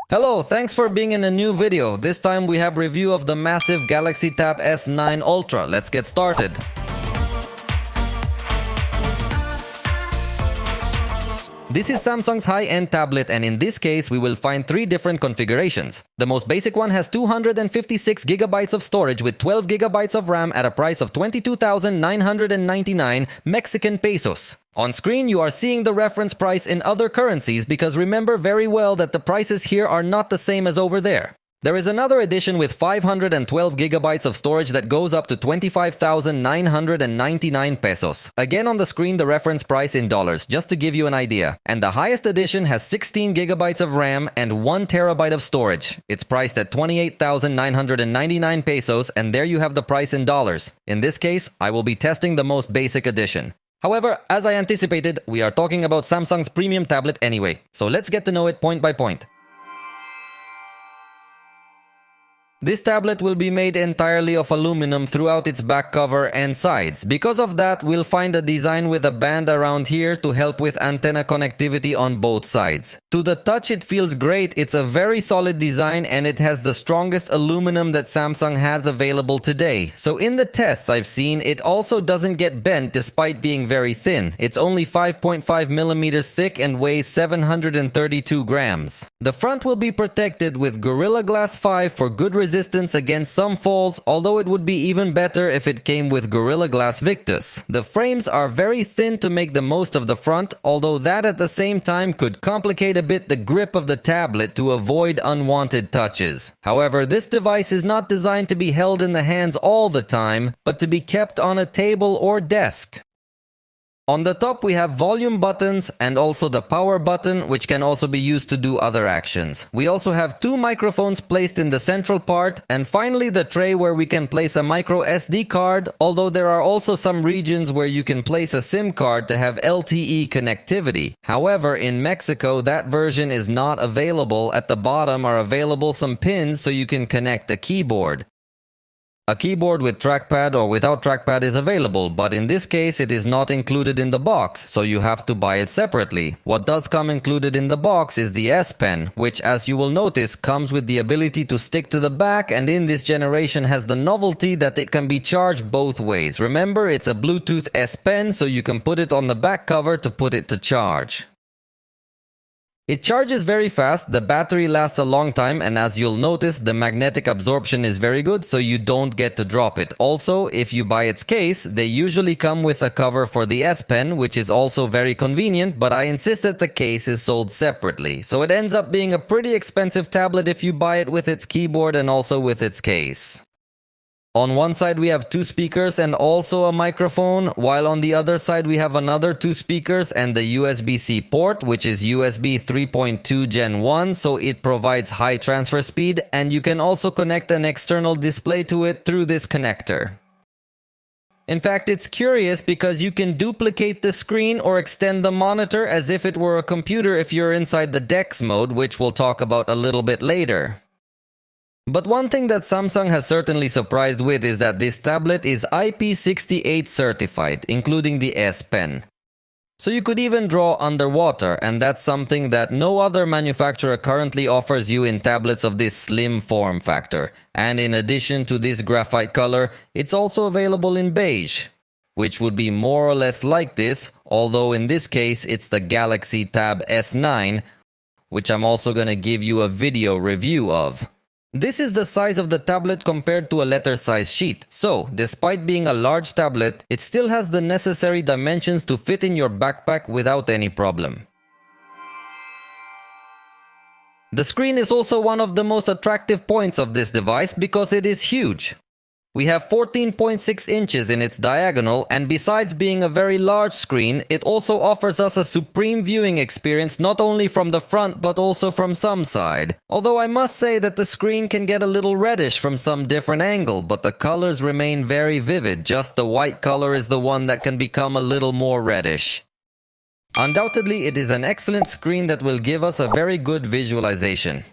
Hello, thanks for being in a new video. This time we have review of the massive Galaxy Tab S9 Ultra. Let's get started. This is Samsung's high-end tablet, and in this case we will find three different configurations. The most basic one has 256GB of storage with 12GB of RAM at a price of 22,999 Mexican pesos. On screen you are seeing the reference price in other currencies because remember very well that the prices here are not the same as over there. There is another edition with 512GB of storage that goes up to 25,999 pesos. Again on the screen the reference price in dollars, just to give you an idea. And the highest edition has 16GB of RAM and 1TB of storage. It's priced at 28,999 pesos, and there you have the price in dollars. In this case, I will be testing the most basic edition. However, as I anticipated, we are talking about Samsung's premium tablet anyway, so let's get to know it point by point. This tablet will be made entirely of aluminum throughout its back cover and sides. Because of that, we'll find a design with a band around here to help with antenna connectivity on both sides. To the touch it feels great, it's a very solid design and it has the strongest aluminum that Samsung has available today. So in the tests I've seen, it also doesn't get bent despite being very thin. It's only 5.5mm thick and weighs 732 grams. The front will be protected with Gorilla Glass 5 for good resistance against some falls, although it would be even better if it came with Gorilla Glass Victus. The frames are very thin to make the most of the front, although that at the same time could complicate a bit the grip of the tablet to avoid unwanted touches. However, this device is not designed to be held in the hands all the time, but to be kept on a table or desk. On the top we have volume buttons and also the power button, which can also be used to do other actions. We also have two microphones placed in the central part, and finally the tray where we can place a micro SD card, although there are also some regions where you can place a SIM card to have LTE connectivity. However, in Mexico that version is not available. At the bottom are available some pins so you can connect a keyboard. A keyboard with trackpad or without trackpad is available, but in this case it is not included in the box, so you have to buy it separately. What does come included in the box is the S Pen, which as you will notice comes with the ability to stick to the back, and in this generation has the novelty that it can be charged both ways. Remember, it's a Bluetooth S Pen, so you can put it on the back cover to put it to charge. It charges very fast, the battery lasts a long time, and as you'll notice, the magnetic absorption is very good, so you don't get to drop it. Also, if you buy its case, they usually come with a cover for the S Pen, which is also very convenient, but I insist that the case is sold separately. So it ends up being a pretty expensive tablet if you buy it with its keyboard and also with its case. On one side we have two speakers and also a microphone, while on the other side we have another two speakers and the USB-C port, which is USB 3.2 Gen 1, so it provides high transfer speed, and you can also connect an external display to it through this connector. In fact, it's curious because you can duplicate the screen or extend the monitor as if it were a computer if you're inside the DeX mode, which we'll talk about a little bit later. But one thing that Samsung has certainly surprised with is that this tablet is IP68 certified, including the S Pen. So you could even draw underwater, and that's something that no other manufacturer currently offers you in tablets of this slim form factor. And in addition to this graphite color, it's also available in beige, which would be more or less like this, although in this case it's the Galaxy Tab S9, which I'm also gonna give you a video review of. This is the size of the tablet compared to a letter-size sheet, so despite being a large tablet, it still has the necessary dimensions to fit in your backpack without any problem. The screen is also one of the most attractive points of this device because it is huge. We have 14.6 inches in its diagonal, and besides being a very large screen, it also offers us a supreme viewing experience not only from the front but also from some side. Although I must say that the screen can get a little reddish from some different angle, but the colors remain very vivid, just the white color is the one that can become a little more reddish. Undoubtedly, it is an excellent screen that will give us a very good visualization.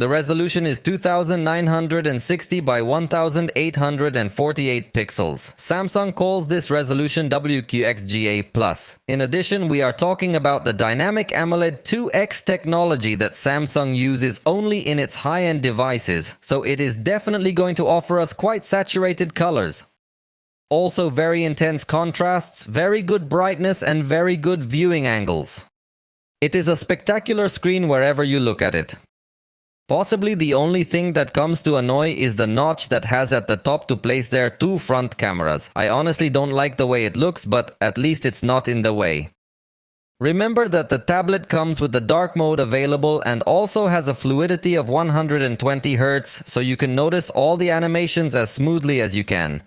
The resolution is 2960 by 1848 pixels. Samsung calls this resolution WQXGA+. In addition, we are talking about the dynamic AMOLED 2X technology that Samsung uses only in its high-end devices, so it is definitely going to offer us quite saturated colors. Also very intense contrasts, very good brightness, and very good viewing angles. It is a spectacular screen wherever you look at it. Possibly the only thing that comes to annoy is the notch that has at the top to place their two front cameras. I honestly don't like the way it looks, but at least it's not in the way. Remember that the tablet comes with the dark mode available and also has a fluidity of 120 Hz, so you can notice all the animations as smoothly as you can.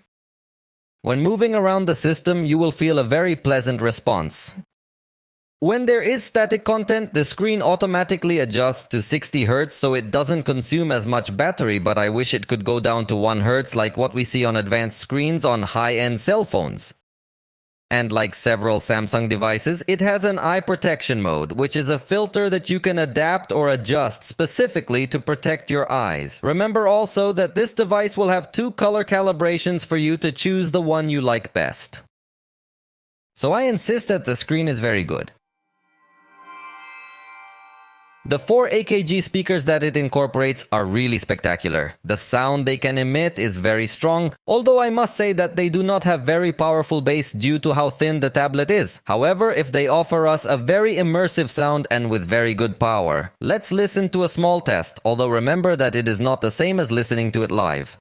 When moving around the system, you will feel a very pleasant response. When there is static content, the screen automatically adjusts to 60 Hz so it doesn't consume as much battery, but I wish it could go down to 1 Hz like what we see on advanced screens on high-end cell phones. And like several Samsung devices, it has an eye protection mode, which is a filter that you can adapt or adjust specifically to protect your eyes. Remember also that this device will have 2 color calibrations for you to choose the one you like best. So I insist that the screen is very good. The 4 AKG speakers that it incorporates are really spectacular. The sound they can emit is very strong, although I must say that they do not have very powerful bass due to how thin the tablet is. However, if they offer us a very immersive sound and with very good power. Let's listen to a small test, although remember that it is not the same as listening to it live.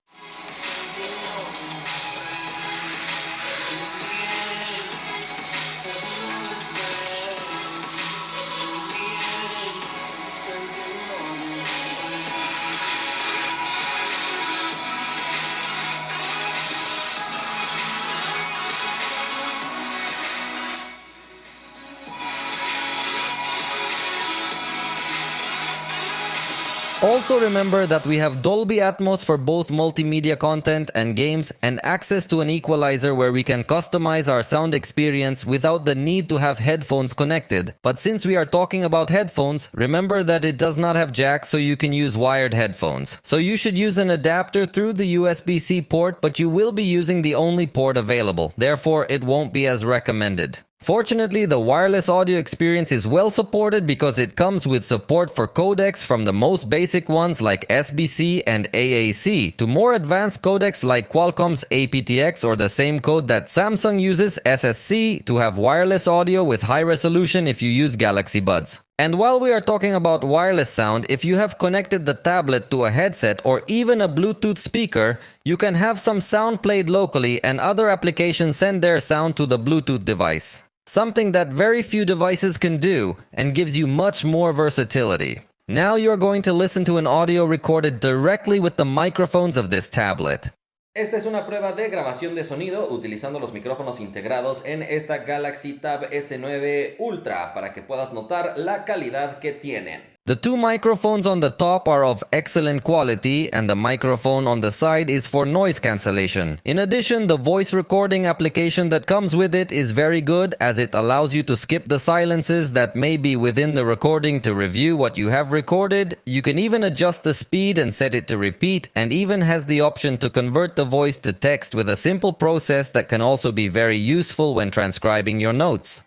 Also remember that we have Dolby Atmos for both multimedia content and games, and access to an equalizer where we can customize our sound experience without the need to have headphones connected. But since we are talking about headphones, remember that it does not have jack, so you can use wired headphones. So you should use an adapter through the USB-C port, but you will be using the only port available. Therefore, it won't be as recommended. Fortunately, the wireless audio experience is well supported because it comes with support for codecs from the most basic ones like SBC and AAC to more advanced codecs like Qualcomm's aptX or the same code that Samsung uses, SSC, to have wireless audio with high resolution if you use Galaxy Buds. And while we are talking about wireless sound, if you have connected the tablet to a headset or even a Bluetooth speaker, you can have some sound played locally and other applications send their sound to the Bluetooth device. Something that very few devices can do and gives you much more versatility. Now you're going to listen to an audio recorded directly with the microphones of this tablet. Esta es una prueba de grabación de sonido utilizando los micrófonos integrados en esta Galaxy Tab S9 Ultra para que puedas notar la calidad que tienen. The two microphones on the top are of excellent quality and the microphone on the side is for noise cancellation. In addition, the voice recording application that comes with it is very good as it allows you to skip the silences that may be within the recording to review what you have recorded. You can even adjust the speed and set it to repeat, and even has the option to convert the voice to text with a simple process that can also be very useful when transcribing your notes.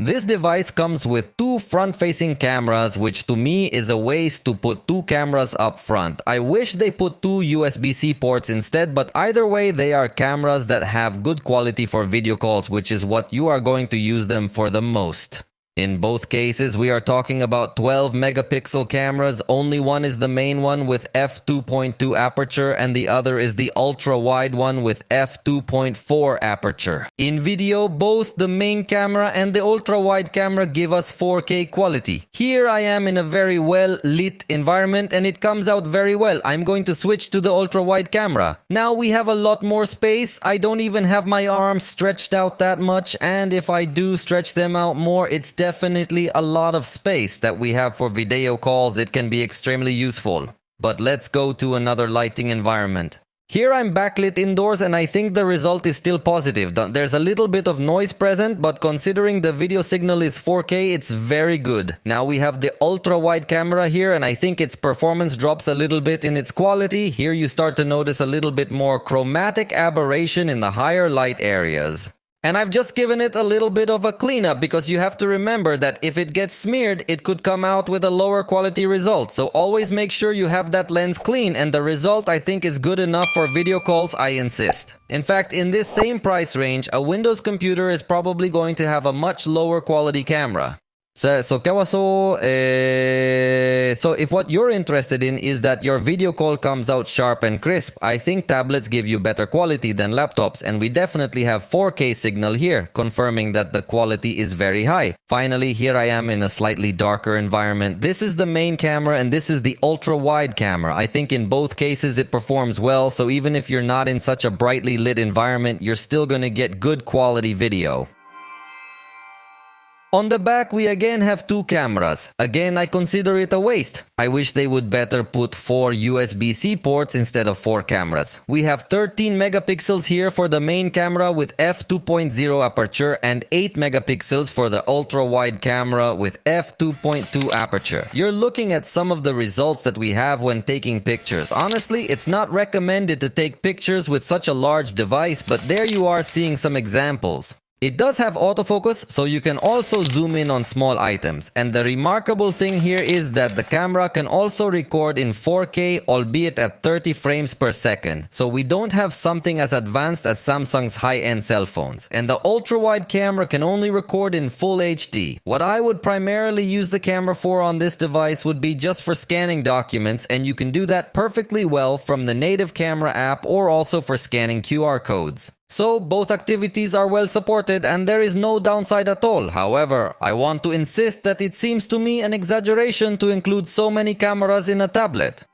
This device comes with two front-facing cameras, which to me is a waste to put two cameras up front. I wish they put two USB-C ports instead, but either way they are cameras that have good quality for video calls, which is what you are going to use them for the most. In both cases, we are talking about 12 megapixel cameras. Only one is the main one with f2.2 aperture and the other is the ultra-wide one with f2.4 aperture. In video, both the main camera and the ultra-wide camera give us 4K quality. Here I am in a very well-lit environment and it comes out very well. I'm going to switch to the ultra-wide camera. Now we have a lot more space. I don't even have my arms stretched out that much, and if I do stretch them out more, it's definitely a lot of space that we have for video calls. It can be extremely useful. But let's go to another lighting environment. Here I'm backlit indoors and I think the result is still positive. There's a little bit of noise present, but considering the video signal is 4K, it's very good. Now we have the ultra-wide camera here and I think its performance drops a little bit in its quality. Here you start to notice a little bit more chromatic aberration in the higher light areas. And I've just given it a little bit of a cleanup because you have to remember that if it gets smeared, it could come out with a lower quality result. So always make sure you have that lens clean, and the result I think is good enough for video calls, I insist. In fact, in this same price range, a Windows computer is probably going to have a much lower quality camera. So if what you're interested in is that your video call comes out sharp and crisp, I think tablets give you better quality than laptops, and we definitely have 4K signal here, confirming that the quality is very high. Finally, here I am in a slightly darker environment. This is the main camera and this is the ultra-wide camera. I think in both cases it performs well, so even if you're not in such a brightly lit environment, you're still gonna get good quality video. On the back, we again have two cameras. Again, I consider it a waste. I wish they would better put 4 USB-C ports instead of 4 cameras. We have 13 megapixels here for the main camera with f2.0 aperture and 8 megapixels for the ultra-wide camera with f2.2 aperture. You're looking at some of the results that we have when taking pictures. Honestly, it's not recommended to take pictures with such a large device, but there you are seeing some examples. It does have autofocus, so you can also zoom in on small items. And the remarkable thing here is that the camera can also record in 4K, albeit at 30 frames per second. So we don't have something as advanced as Samsung's high-end cell phones. And the ultra-wide camera can only record in full HD. What I would primarily use the camera for on this device would be just for scanning documents, and you can do that perfectly well from the native camera app or also for scanning QR codes. So both activities are well supported and there is no downside at all. However, I want to insist that it seems to me an exaggeration to include so many cameras in a tablet.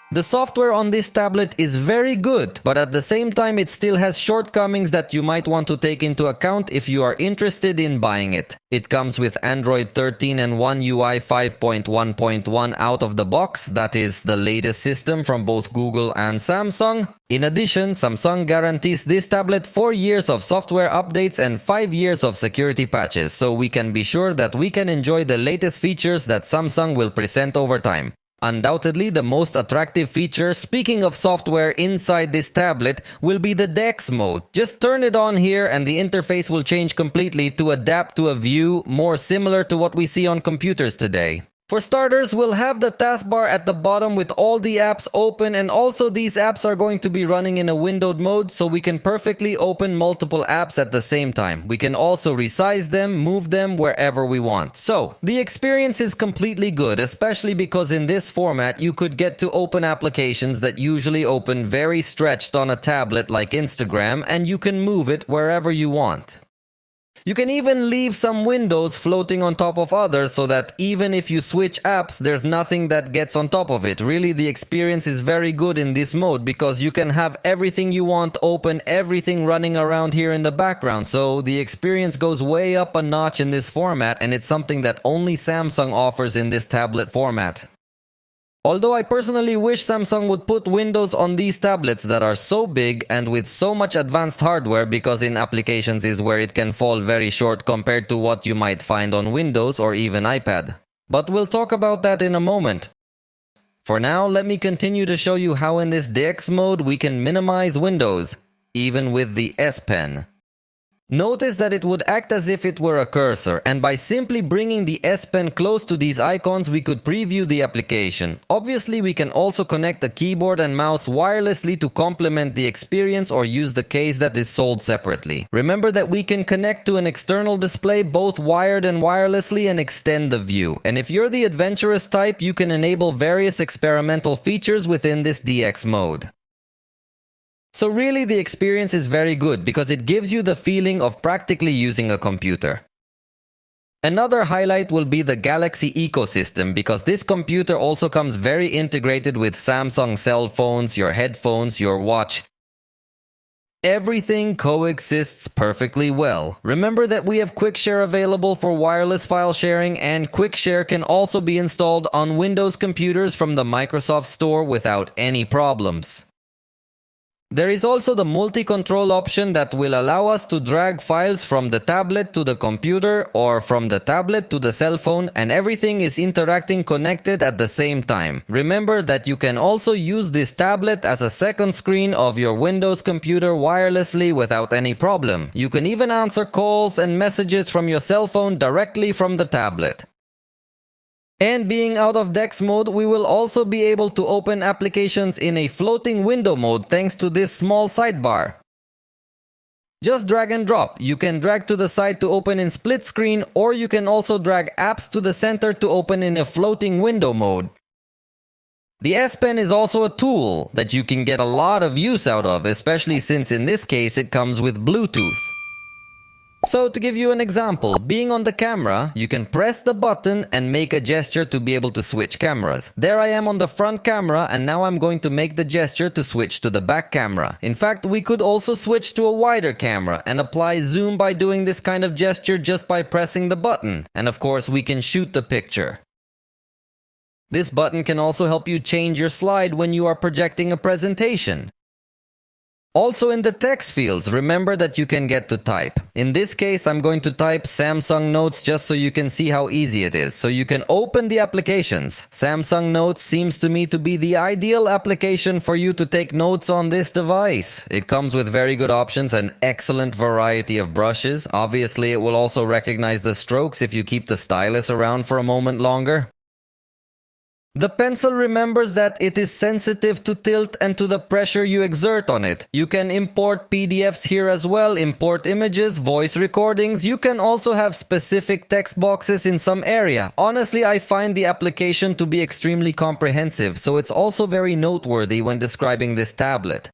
The software on this tablet is very good, but at the same time it still has shortcomings that you might want to take into account if you are interested in buying it. It comes with Android 13 and One UI 5.1.1 out of the box, that is the latest system from both Google and Samsung. In addition, Samsung guarantees this tablet 4 years of software updates and 5 years of security patches, so we can be sure that we can enjoy the latest features that Samsung will present over time. Undoubtedly, the most attractive feature, speaking of software inside this tablet, will be the DeX mode. Just turn it on here and the interface will change completely to adapt to a view more similar to what we see on computers today. For starters, we'll have the taskbar at the bottom with all the apps open, and also these apps are going to be running in a windowed mode, so we can perfectly open multiple apps at the same time. We can also resize them, move them wherever we want. So, the experience is completely good, especially because in this format you could get to open applications that usually open very stretched on a tablet like Instagram, and you can move it wherever you want. You can even leave some windows floating on top of others so that even if you switch apps, there's nothing that gets on top of it. Really, the experience is very good in this mode because you can have everything you want open, everything running around here in the background. So the experience goes way up a notch in this format, and it's something that only Samsung offers in this tablet format. Although I personally wish Samsung would put Windows on these tablets that are so big and with so much advanced hardware, because in applications is where it can fall very short compared to what you might find on Windows or even iPad. But we'll talk about that in a moment. For now, let me continue to show you how in this DeX mode we can minimize windows, even with the S Pen. Notice that it would act as if it were a cursor, and by simply bringing the S Pen close to these icons we could preview the application. Obviously we can also connect the keyboard and mouse wirelessly to complement the experience or use the case that is sold separately. Remember that we can connect to an external display both wired and wirelessly and extend the view. And if you're the adventurous type, you can enable various experimental features within this DeX mode. So really the experience is very good because it gives you the feeling of practically using a computer. Another highlight will be the Galaxy ecosystem, because this computer also comes very integrated with Samsung cell phones, your headphones, your watch. everything coexists perfectly well. Remember that we have QuickShare available for wireless file sharing, and QuickShare can also be installed on Windows computers from the Microsoft Store without any problems. There is also the multi-control option that will allow us to drag files from the tablet to the computer or from the tablet to the cell phone, and everything is interacting connected at the same time. Remember that you can also use this tablet as a second screen of your Windows computer wirelessly without any problem. You can even answer calls and messages from your cell phone directly from the tablet. And being out of DeX mode, we will also be able to open applications in a floating window mode thanks to this small sidebar. Just drag and drop. You can drag to the side to open in split screen, or you can also drag apps to the center to open in a floating window mode. The S Pen is also a tool that you can get a lot of use out of, especially since in this case it comes with Bluetooth. So to give you an example, being on the camera, you can press the button and make a gesture to be able to switch cameras. There I am on the front camera, and now I'm going to make the gesture to switch to the back camera. In fact, we could also switch to a wider camera and apply zoom by doing this kind of gesture just by pressing the button. And of course, we can shoot the picture. This button can also help you change your slide when you are projecting a presentation. Also in the text fields, remember that you can get to type. In this case, I'm going to type Samsung Notes just so you can see how easy it is. So you can open the applications. Samsung Notes seems to me to be the ideal application for you to take notes on this device. It comes with very good options and excellent variety of brushes. Obviously, it will also recognize the strokes if you keep the stylus around for a moment longer. The pencil remembers that it is sensitive to tilt and to the pressure you exert on it. You can import PDFs here as well, import images, voice recordings. You can also have specific text boxes in some area. Honestly, I find the application to be extremely comprehensive, so it's also very noteworthy when describing this tablet.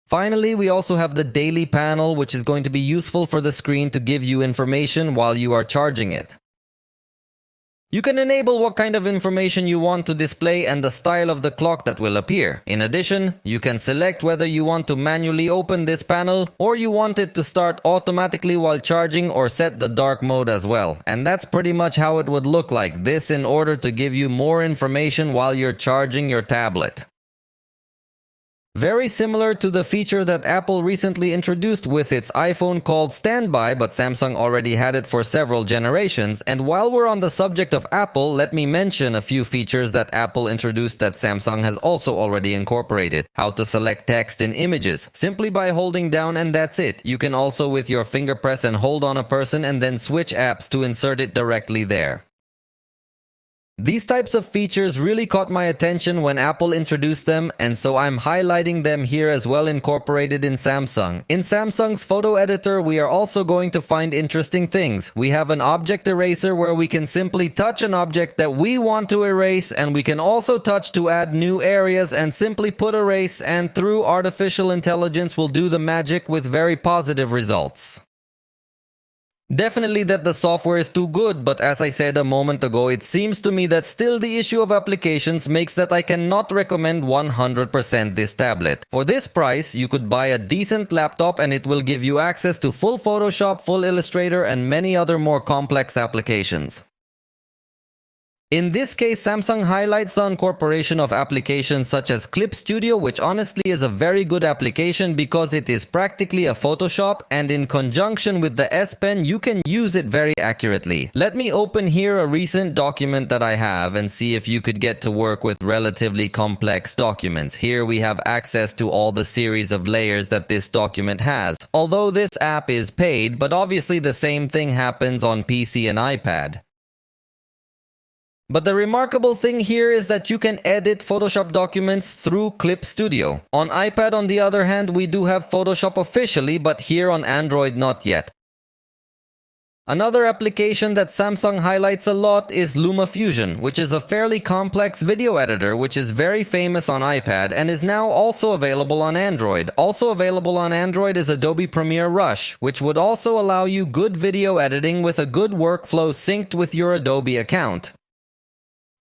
Finally, we also have the daily panel, which is going to be useful for the screen to give you information while you are charging it. You can enable what kind of information you want to display and the style of the clock that will appear. In addition, you can select whether you want to manually open this panel or you want it to start automatically while charging, or set the dark mode as well. And that's pretty much how it would look like this, in order to give you more information while you're charging your tablet. Very similar to the feature that Apple recently introduced with its iPhone called Standby, but Samsung already had it for several generations. And while we're on the subject of Apple, let me mention a few features that Apple introduced that Samsung has also already incorporated. How to select text in images, simply by holding down, and that's it. You can also with your finger press and hold on a person and then switch apps to insert it directly there. These types of features really caught my attention when Apple introduced them, and so I'm highlighting them here as well, incorporated in Samsung. In Samsung's photo editor, we are also going to find interesting things. We have an object eraser where we can simply touch an object that we want to erase, and we can also touch to add new areas and simply put erase, and through artificial intelligence will do the magic with very positive results. Definitely that the software is too good, but as I said a moment ago, it seems to me that still the issue of applications makes that I cannot recommend 100% this tablet. For this price, you could buy a decent laptop and it will give you access to full Photoshop, full Illustrator, and many other more complex applications. In this case, Samsung highlights the incorporation of applications such as Clip Studio, which honestly is a very good application because it is practically a Photoshop, and in conjunction with the S Pen, you can use it very accurately. Let me open here a recent document that I have and see if you could get to work with relatively complex documents. Here we have access to all the series of layers that this document has. Although this app is paid, but obviously the same thing happens on PC and iPad. But the remarkable thing here is that you can edit Photoshop documents through Clip Studio. On iPad, on the other hand, we do have Photoshop officially, but here on Android, not yet. Another application that Samsung highlights a lot is LumaFusion, which is a fairly complex video editor which is very famous on iPad and is now also available on Android. Also available on Android is Adobe Premiere Rush, which would also allow you good video editing with a good workflow synced with your Adobe account.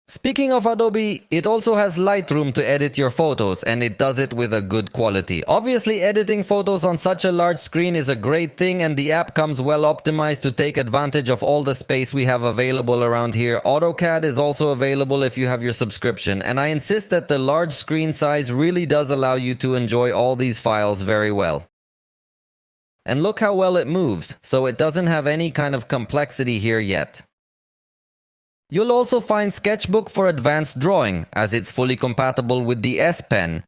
Speaking of Adobe, it also has Lightroom to edit your photos, and it does it with a good quality. Obviously, editing photos on such a large screen is a great thing, and the app comes well optimized to take advantage of all the space we have available around here. AutoCAD is also available if you have your subscription, and I insist that the large screen size really does allow you to enjoy all these files very well. And look how well it moves, so it doesn't have any kind of complexity here yet. You'll also find Sketchbook for advanced drawing, as it's fully compatible with the S Pen.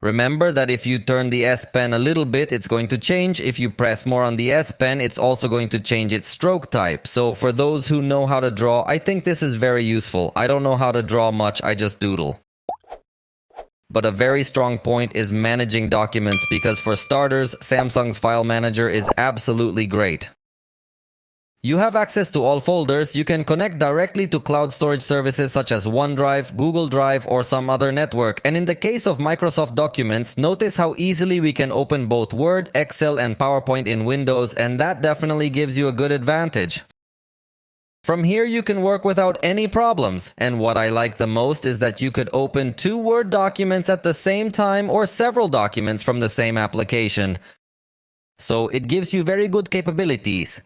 Remember that if you turn the S Pen a little bit, it's going to change. If you press more on the S Pen, it's also going to change its stroke type. So for those who know how to draw, I think this is very useful. I don't know how to draw much, I just doodle. But a very strong point is managing documents, because for starters, Samsung's file manager is absolutely great. You have access to all folders. You can connect directly to cloud storage services such as OneDrive, Google Drive, or some other network. And in the case of Microsoft Documents, notice how easily we can open both Word, Excel, and PowerPoint in Windows, and that definitely gives you a good advantage. From here you can work without any problems, and what I like the most is that you could open 2 Word documents at the same time or several documents from the same application. So it gives you very good capabilities.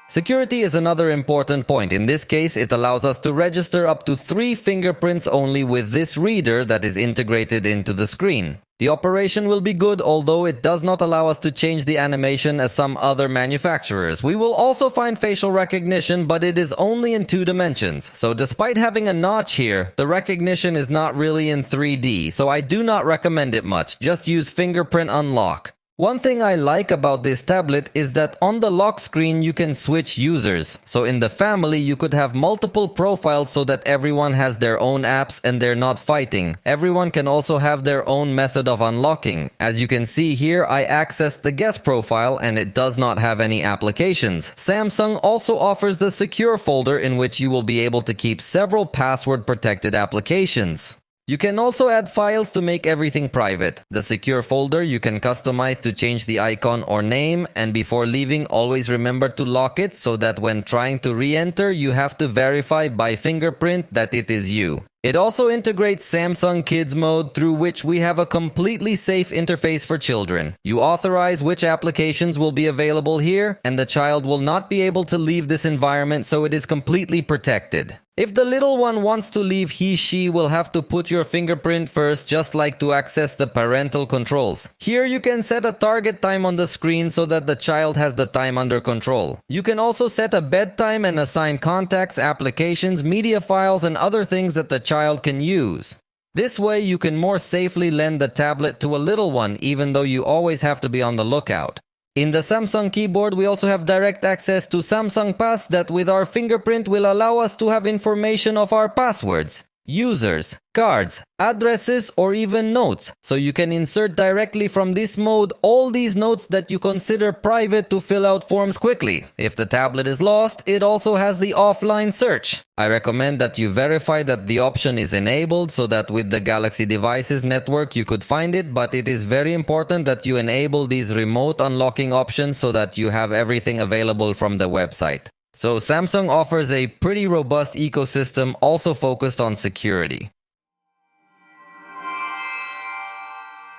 Security is another important point. In this case, it allows us to register up to 3 fingerprints only with this reader that is integrated into the screen. The operation will be good, although it does not allow us to change the animation as some other manufacturers. We will also find facial recognition, but it is only in 2 dimensions. So despite having a notch here, the recognition is not really in 3D, so I do not recommend it much. Just use fingerprint unlock. One thing I like about this tablet is that on the lock screen you can switch users. So in the family you could have multiple profiles so that everyone has their own apps and they're not fighting. Everyone can also have their own method of unlocking. As you can see here, I accessed the guest profile and it does not have any applications. Samsung also offers the secure folder in which you will be able to keep several password protected applications. You can also add files to make everything private. The secure folder you can customize to change the icon or name, and before leaving always remember to lock it so that when trying to re-enter you have to verify by fingerprint that it is you. It also integrates Samsung Kids Mode, through which we have a completely safe interface for children. You authorize which applications will be available here, and the child will not be able to leave this environment, so it is completely protected. If the little one wants to leave, he/she will have to put your fingerprint first, just like to access the parental controls. Here you can set a target time on the screen so that the child has the time under control. You can also set a bedtime and assign contacts, applications, media files, and other things that the child can use. This way you can more safely lend the tablet to a little one, even though you always have to be on the lookout. In the Samsung keyboard, we also have direct access to Samsung Pass that with our fingerprint will allow us to have information of our passwords, users, cards, addresses, or even notes. So you can insert directly from this mode all these notes that you consider private to fill out forms quickly. If the tablet is lost, it also has the offline search. I recommend that you verify that the option is enabled so that with the Galaxy devices network you could find it, but it is very important that you enable these remote unlocking options so that you have everything available from the website. So Samsung offers a pretty robust ecosystem also focused on security.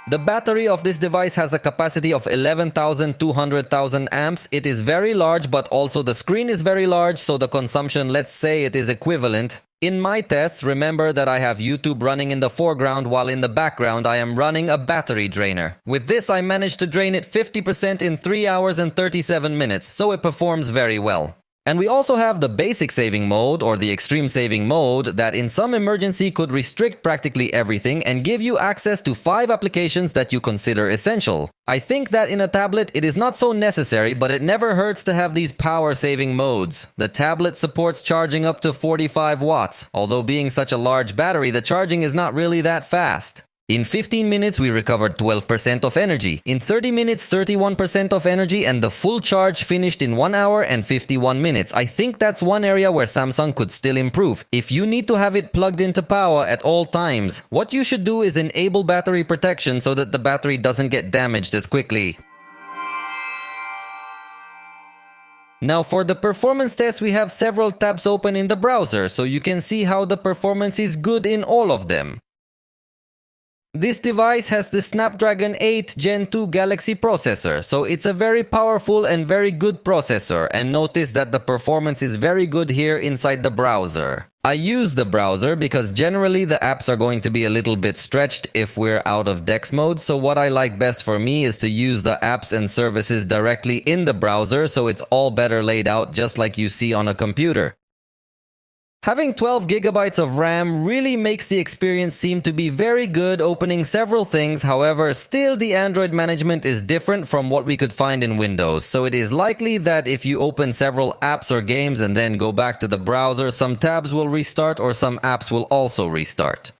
The battery of this device has a capacity of 11,200,000 amps. It is very large, but also the screen is very large, so the consumption, let's say it is equivalent. In my tests, remember that I have YouTube running in the foreground while in the background I am running a battery drainer. With this I managed to drain it 50% in 3 hours and 37 minutes, so it performs very well. And we also have the basic saving mode or the extreme saving mode that in some emergency could restrict practically everything and give you access to 5 applications that you consider essential. I think that in a tablet it is not so necessary, but it never hurts to have these power saving modes. The tablet supports charging up to 45 watts. Although being such a large battery, the charging is not really that fast. In 15 minutes, we recovered 12% of energy. In 30 minutes, 31% of energy, and the full charge finished in 1 hour and 51 minutes. I think that's one area where Samsung could still improve. If you need to have it plugged into power at all times, what you should do is enable battery protection so that the battery doesn't get damaged as quickly. Now for the performance test, we have several tabs open in the browser, so you can see how the performance is good in all of them. This device has the Snapdragon 8 Gen 2 Galaxy processor, so it's a very powerful and very good processor, and notice that the performance is very good here inside the browser. I use the browser because generally the apps are going to be a little bit stretched if we're out of DeX mode, so what I like best for me is to use the apps and services directly in the browser, so it's all better laid out just like you see on a computer. Having 12 gigabytes of RAM really makes the experience seem to be very good, opening several things. However, still the Android management is different from what we could find in Windows, so it is likely that if you open several apps or games and then go back to the browser, some tabs will restart or some apps will also restart.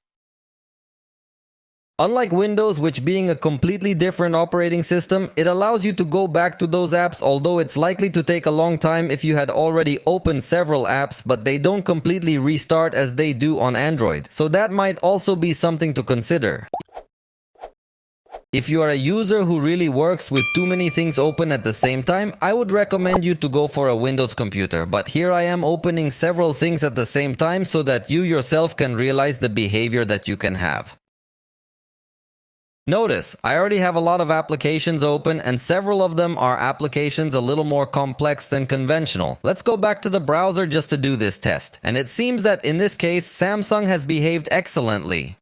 Unlike Windows, which being a completely different operating system, it allows you to go back to those apps, although it's likely to take a long time if you had already opened several apps, but they don't completely restart as they do on Android, so that might also be something to consider. If you are a user who really works with too many things open at the same time, I would recommend you to go for a Windows computer, but here I am opening several things at the same time so that you yourself can realize the behavior that you can have. Notice, I already have a lot of applications open and several of them are applications a little more complex than conventional. Let's go back to the browser just to do this test. And it seems that in this case, Samsung has behaved excellently.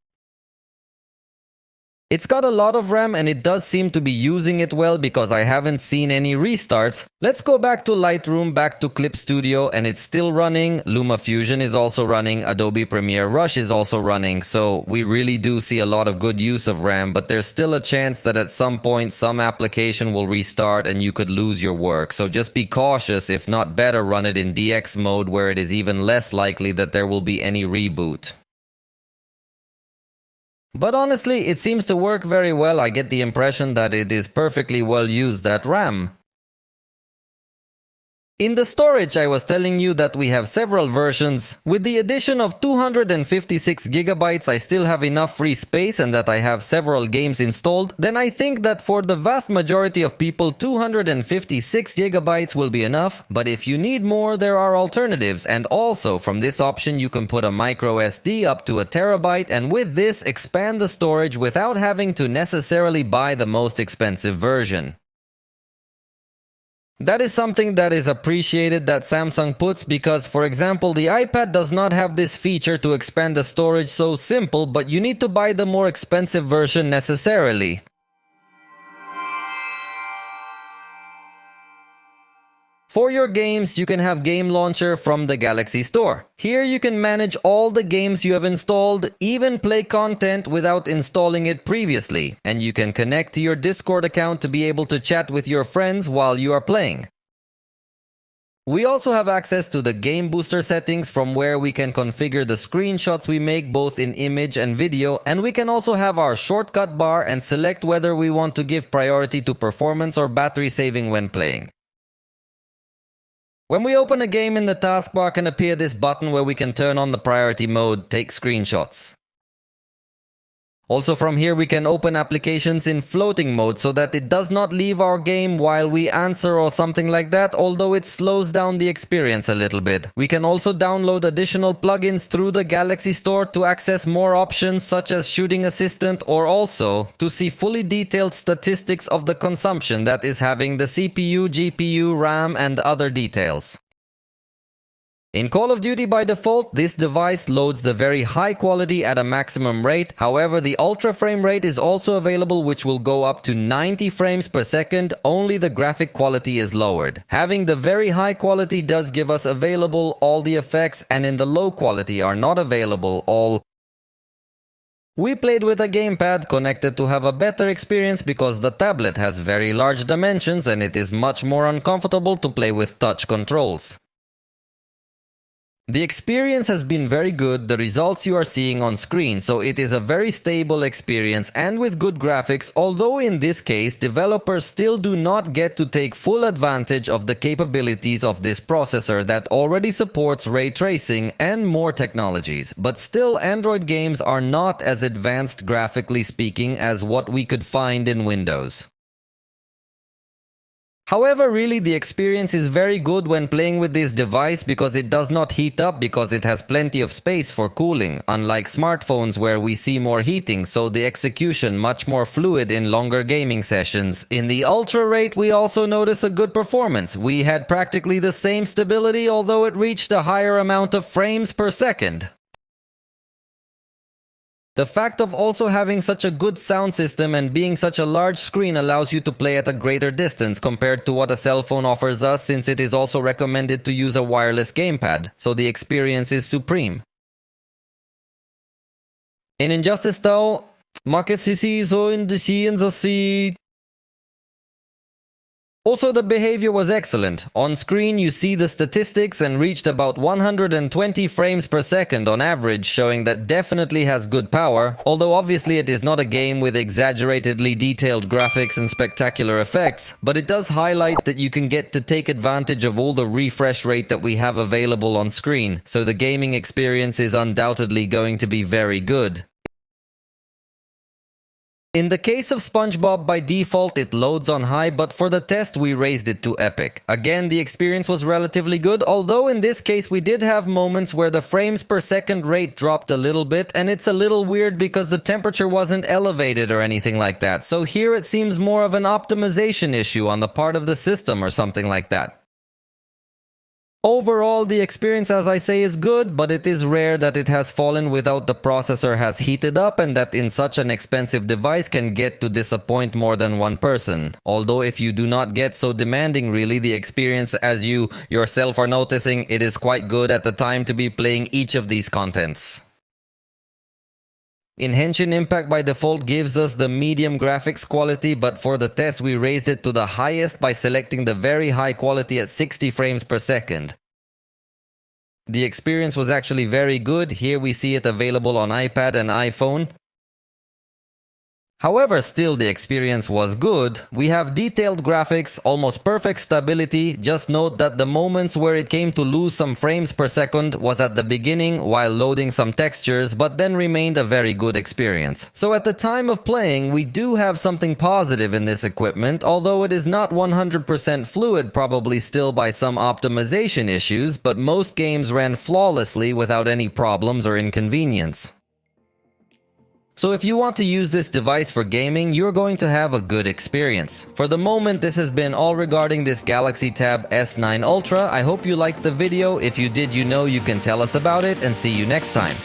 It's got a lot of RAM and it does seem to be using it well because I haven't seen any restarts. Let's go back to Lightroom, back to Clip Studio, and it's still running. LumaFusion is also running. Adobe Premiere Rush is also running. So we really do see a lot of good use of RAM, but there's still a chance that at some point some application will restart and you could lose your work. So just be cautious. If not, better run it in DX mode where it is even less likely that there will be any reboot. But honestly, it seems to work very well. I get the impression that it is perfectly well used, that RAM. In the storage, I was telling you that we have several versions. With the addition of 256 gigabytes, I still have enough free space and that I have several games installed. Then I think that for the vast majority of people, 256 gigabytes will be enough. But if you need more, there are alternatives. And also, from this option, you can put a micro SD up to a terabyte, and with this, expand the storage without having to necessarily buy the most expensive version. That is something that is appreciated that Samsung puts because, for example, the iPad does not have this feature to expand the storage so simple, but you need to buy the more expensive version necessarily. For your games, you can have Game Launcher from the Galaxy Store. Here you can manage all the games you have installed, even play content without installing it previously. And you can connect to your Discord account to be able to chat with your friends while you are playing. We also have access to the Game Booster settings from where we can configure the screenshots we make both in image and video, and we can also have our shortcut bar and select whether we want to give priority to performance or battery saving when playing. When we open a game in the taskbar can appear this button where we can turn on the priority mode, take screenshots. Also from here we can open applications in floating mode so that it does not leave our game while we answer or something like that, although it slows down the experience a little bit. We can also download additional plugins through the Galaxy Store to access more options such as Shooting Assistant, or also to see fully detailed statistics of the consumption, that is having the CPU, GPU, RAM and other details. In Call of Duty by default, this device loads the very high quality at a maximum rate. However, the ultra frame rate is also available, which will go up to 90 frames per second, only the graphic quality is lowered. Having the very high quality does give us available all the effects, and in the low quality are not available all. We played with a gamepad connected to have a better experience because the tablet has very large dimensions and it is much more uncomfortable to play with touch controls. The experience has been very good, the results you are seeing on screen, so it is a very stable experience and with good graphics, although in this case developers still do not get to take full advantage of the capabilities of this processor that already supports ray tracing and more technologies, but still Android games are not as advanced graphically speaking as what we could find in Windows. However, really the experience is very good when playing with this device because it does not heat up because it has plenty of space for cooling, unlike smartphones where we see more heating, so the execution much more fluid in longer gaming sessions. In the Ultra rate we also notice a good performance. We had practically the same stability, although it reached a higher amount of frames per second. The fact of also having such a good sound system and being such a large screen allows you to play at a greater distance compared to what a cell phone offers us, since it is also recommended to use a wireless gamepad, so the experience is supreme. In Injustice style, makasisi so indecision. Also, the behavior was excellent. On screen you see the statistics and reached about 120 frames per second on average, showing that definitely has good power, although obviously it is not a game with exaggeratedly detailed graphics and spectacular effects, but it does highlight that you can get to take advantage of all the refresh rate that we have available on screen, so the gaming experience is undoubtedly going to be very good. In the case of SpongeBob, by default it loads on high, but for the test we raised it to epic. Again, the experience was relatively good, although in this case we did have moments where the frames per second rate dropped a little bit, and it's a little weird because the temperature wasn't elevated or anything like that, so here it seems more of an optimization issue on the part of the system or something like that. Overall, the experience, as I say, is good, but it is rare that it has fallen without the processor has heated up, and that in such an expensive device can get to disappoint more than one person. Although if you do not get so demanding, really, the experience, as you yourself are noticing, it is quite good at the time to be playing each of these contents. In Henshin Impact by default gives us the medium graphics quality, but for the test we raised it to the highest by selecting the very high quality at 60 frames per second. The experience was actually very good. Here we see it available on iPad and iPhone. However, still the experience was good. We have detailed graphics, almost perfect stability. Just note that the moments where it came to lose some frames per second was at the beginning while loading some textures, but then remained a very good experience. So at the time of playing, we do have something positive in this equipment, although it is not 100% fluid, probably still by some optimization issues, but most games ran flawlessly without any problems or inconvenience. So if you want to use this device for gaming, you're going to have a good experience. For the moment, this has been all regarding this Galaxy Tab S9 Ultra. I hope you liked the video. If you did, you know you can tell us about it, and see you next time.